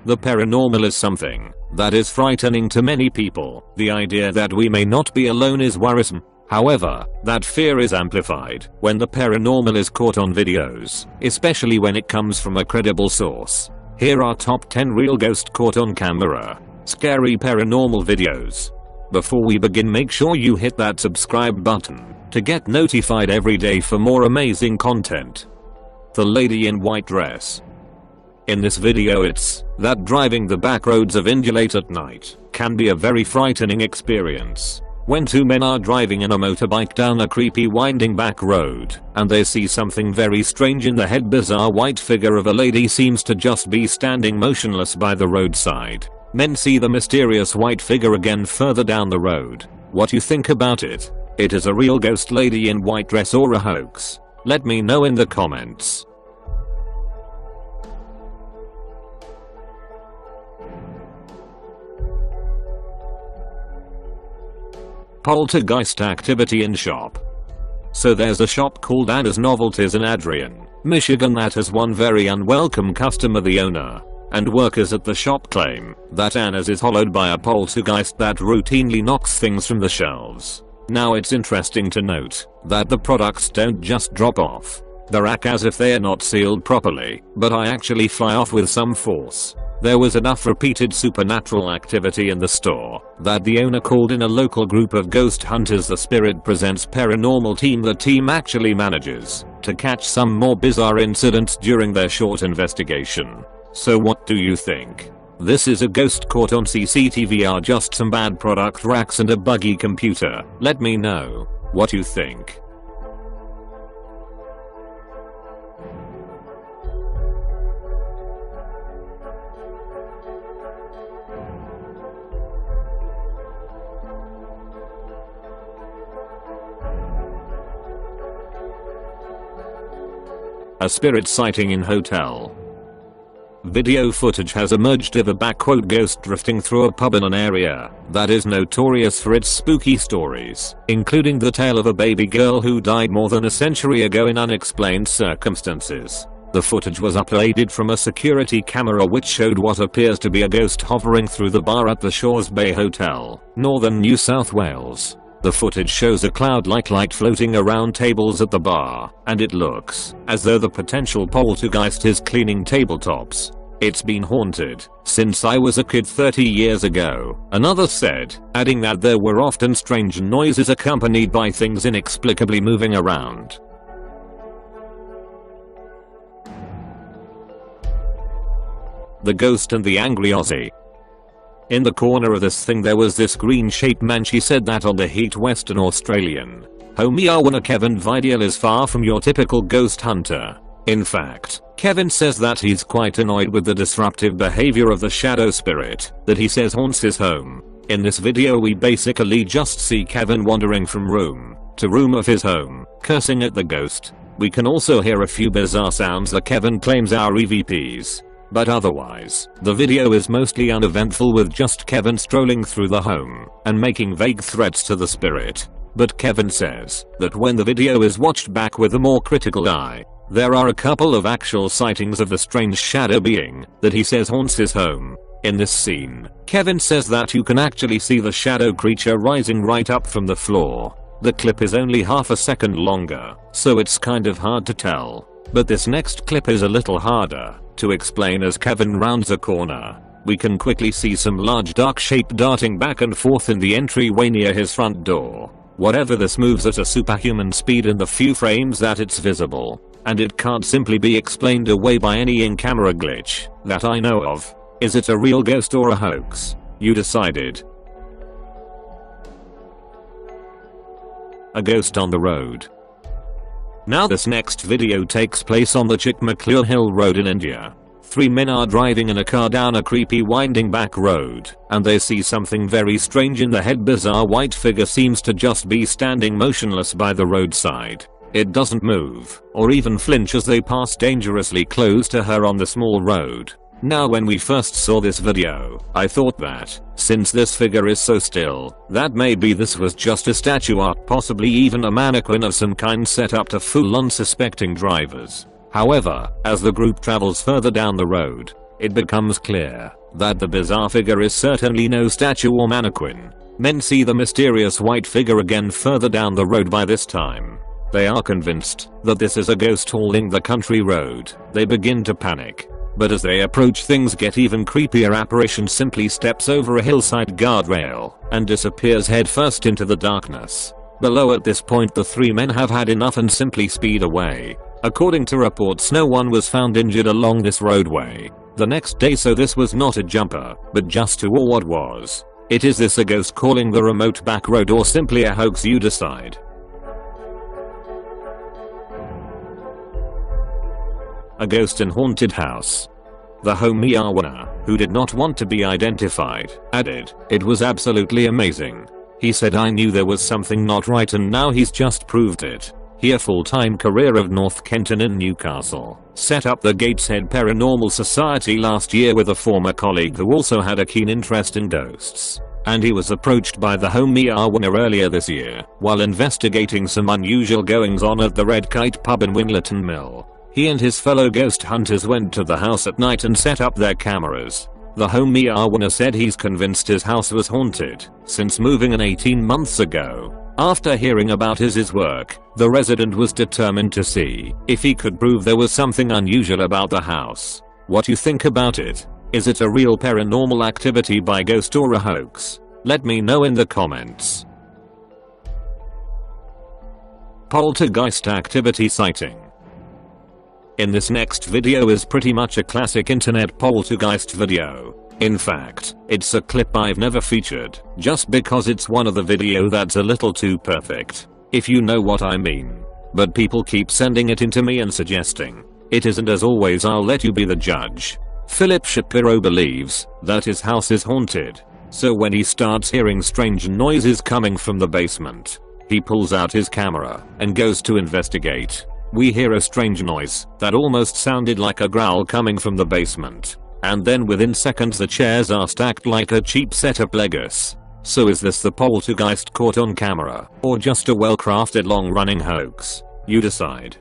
The paranormal is something that is frightening to many people. The idea that we may not be alone is worrisome. However, that fear is amplified when the paranormal is caught on videos, especially when it comes from a credible source. Here are top 10 real ghost caught on camera scary paranormal videos. Before we begin, make sure you hit that subscribe button to get notified every day for more amazing content. The lady in white dress. In this video, it's that driving the back roads of India late at night can be a very frightening experience. When two men are driving in a motorbike down a creepy winding back road, and they see something very strange in the head. Bizarre white figure of a lady seems to just be standing motionless by the roadside. Men see the mysterious white figure again further down the road. What you think about it? It is a real ghost lady in white dress or a hoax? Let me know in the comments. Poltergeist activity in shop. So there's a shop called Anna's Novelties in Adrian, Michigan that has one very unwelcome customer. The owner and workers at the shop claim that Anna's is hollowed by a poltergeist that routinely knocks things from the shelves. Now it's interesting to note that the products don't just drop off the rack as if they are not sealed properly, but I actually fly off with some force. There was enough repeated supernatural activity in the store that the owner called in a local group of ghost hunters. The Spirit Presents Paranormal team. The team actually manages to catch some more bizarre incidents during their short investigation. So what do you think? This is a ghost caught on CCTV or just some bad product racks and a buggy computer? Let me know what you think. A spirit sighting in hotel. Video footage has emerged of a ghost drifting through a pub in an area that is notorious for its spooky stories, including the tale of a baby girl who died more than a century ago in unexplained circumstances. The footage was uploaded from a security camera which showed what appears to be a ghost hovering through the bar at the Shores Bay Hotel, northern New South Wales. The footage shows a cloud-like light floating around tables at the bar, and it looks as though the potential poltergeist is cleaning tabletops. It's been haunted since I was a kid 30 years ago, another said, adding that there were often strange noises accompanied by things inexplicably moving around. The Ghost and the Angry Aussie. In the corner of this thing there was this green-shaped man. She said that on the heat Western Australian home Yarwuna. Kevin Vidal is far from your typical ghost hunter. In fact, Kevin says that he's quite annoyed with the disruptive behavior of the shadow spirit that he says haunts his home. In this video we basically just see Kevin wandering from room to room of his home, cursing at the ghost. We can also hear a few bizarre sounds that Kevin claims are EVPs. But otherwise, the video is mostly uneventful with just Kevin strolling through the home and making vague threats to the spirit. But Kevin says that when the video is watched back with a more critical eye, there are a couple of actual sightings of the strange shadow being that he says haunts his home. In this scene, Kevin says that you can actually see the shadow creature rising right up from the floor. The clip is only half a second longer, so it's kind of hard to tell. But this next clip is a little harder to explain. As Kevin rounds a corner, we can quickly see some large dark shape darting back and forth in the entryway near his front door. Whatever this moves at a superhuman speed in the few frames that it's visible, and it can't simply be explained away by any in-camera glitch that I know of. Is it a real ghost or a hoax? You decided. A ghost on the road. Now this next video takes place on the Chikmagalur Hill Road in India. Three men are driving in a car down a creepy winding back road, and they see something very strange in the head. Bizarre white figure seems to just be standing motionless by the roadside. It doesn't move or even flinch as they pass dangerously close to her on the small road. Now when we first saw this video, I thought that, since this figure is so still, that maybe this was just a statue art, possibly even a mannequin of some kind set up to fool unsuspecting drivers. However, as the group travels further down the road, it becomes clear that the bizarre figure is certainly no statue or mannequin. Men see the mysterious white figure again further down the road by this time. They are convinced that this is a ghost hauling the country road. They begin to panic. But as they approach, things get even creepier. Apparition simply steps over a hillside guardrail and disappears headfirst into the darkness. Below at this point, the three men have had enough and simply speed away. According to reports, no one was found injured along this roadway the next day, so this was not a jumper, but just who or what was. Is this a ghost calling the remote back road or simply a hoax? You decide. A ghost in haunted house. The homie owner, who did not want to be identified, added, "It was absolutely amazing. He said I knew there was something not right and now he's just proved it. He, a full-time career of North Kenton in Newcastle, set up the Gateshead Paranormal Society last year with a former colleague who also had a keen interest in ghosts. And he was approached by the homie owner earlier this year while investigating some unusual goings on at the Red Kite pub in Wingleton Mill. He and his fellow ghost hunters went to the house at night and set up their cameras. The homie owner said he's convinced his house was haunted since moving in 18 months ago. After hearing about his work, the resident was determined to see if he could prove there was something unusual about the house. What you think about it? Is it a real paranormal activity by ghost or a hoax? Let me know in the comments. Poltergeist activity sighting. In this next video is pretty much a classic internet poltergeist video. In fact, it's a clip I've never featured, just because it's one of the video that's a little too perfect, if you know what I mean. But people keep sending it in to me and suggesting it is, and as always I'll let you be the judge. Philip Shapiro believes that his house is haunted, so when he starts hearing strange noises coming from the basement, he pulls out his camera and goes to investigate. We hear a strange noise that almost sounded like a growl coming from the basement. And then within seconds the chairs are stacked like a cheap set of Legos. So is this the poltergeist caught on camera, or just a well-crafted long-running hoax? You decide.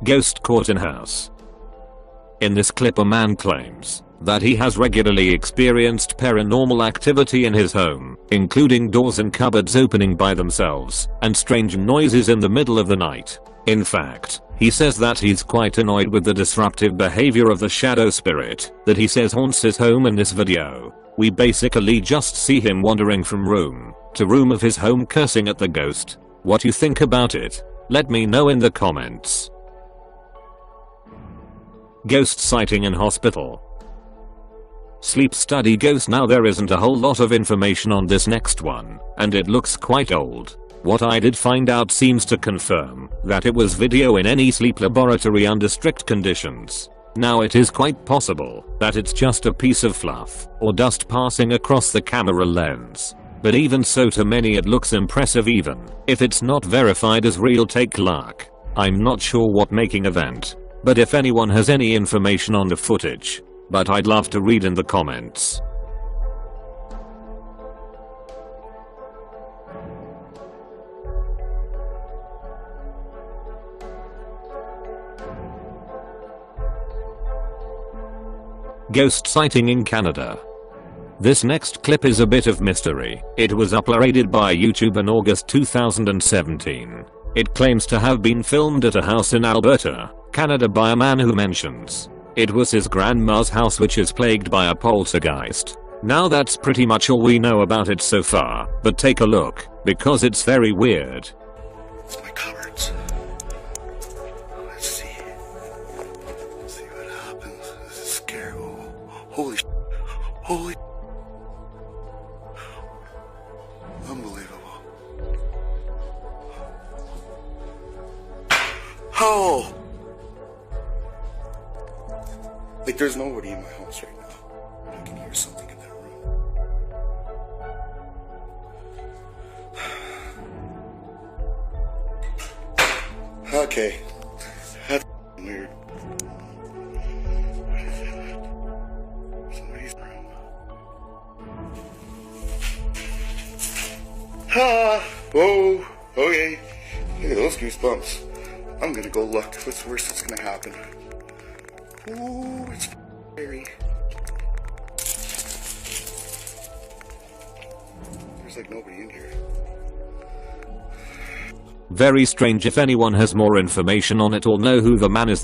Ghost caught in house. In this clip, a man claims that he has regularly experienced paranormal activity in his home, including doors and cupboards opening by themselves, and strange noises in the middle of the night. In fact, he says that he's quite annoyed with the disruptive behavior of the shadow spirit that he says haunts his home. In this video, we basically just see him wandering from room to room of his home cursing at the ghost. What you think about it? Let me know in the comments. Ghost sighting in hospital. Sleep study ghost. Now there isn't a whole lot of information on this next one, and it looks quite old. What I did find out seems to confirm that it was video in any sleep laboratory under strict conditions. Now it is quite possible that it's just a piece of fluff or dust passing across the camera lens. But even so, to many it looks impressive even if it's not verified as real. Take luck. I'm not sure what making event, but if anyone has any information on the footage, but I'd love to read in the comments. Ghost sighting in Canada. This next clip is a bit of mystery. It was uploaded by YouTube in August 2017. It claims to have been filmed at a house in Alberta, Canada by a man who mentions it was his grandma's house, which is plagued by a poltergeist. Now that's pretty much all we know about it so far, but take a look, because it's very weird. It's my cupboards. Let's see. Let's see what happens. This is scary. Oh, holy holy unbelievable. Oh! Like there's nobody in my house right now. I can hear something in that room. Okay. That's weird. So Whoa. Okay. Look at those goosebumps. I'm gonna go look. What's the worst that's gonna happen? Ooh, it's scary. There's like nobody in here. Very strange. If anyone has more information on it or know who the man is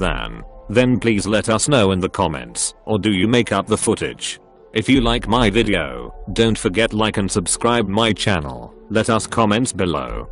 then please let us know in the comments. Or do you make up the footage? If you like my video, don't forget like and subscribe my channel. Let us comments below.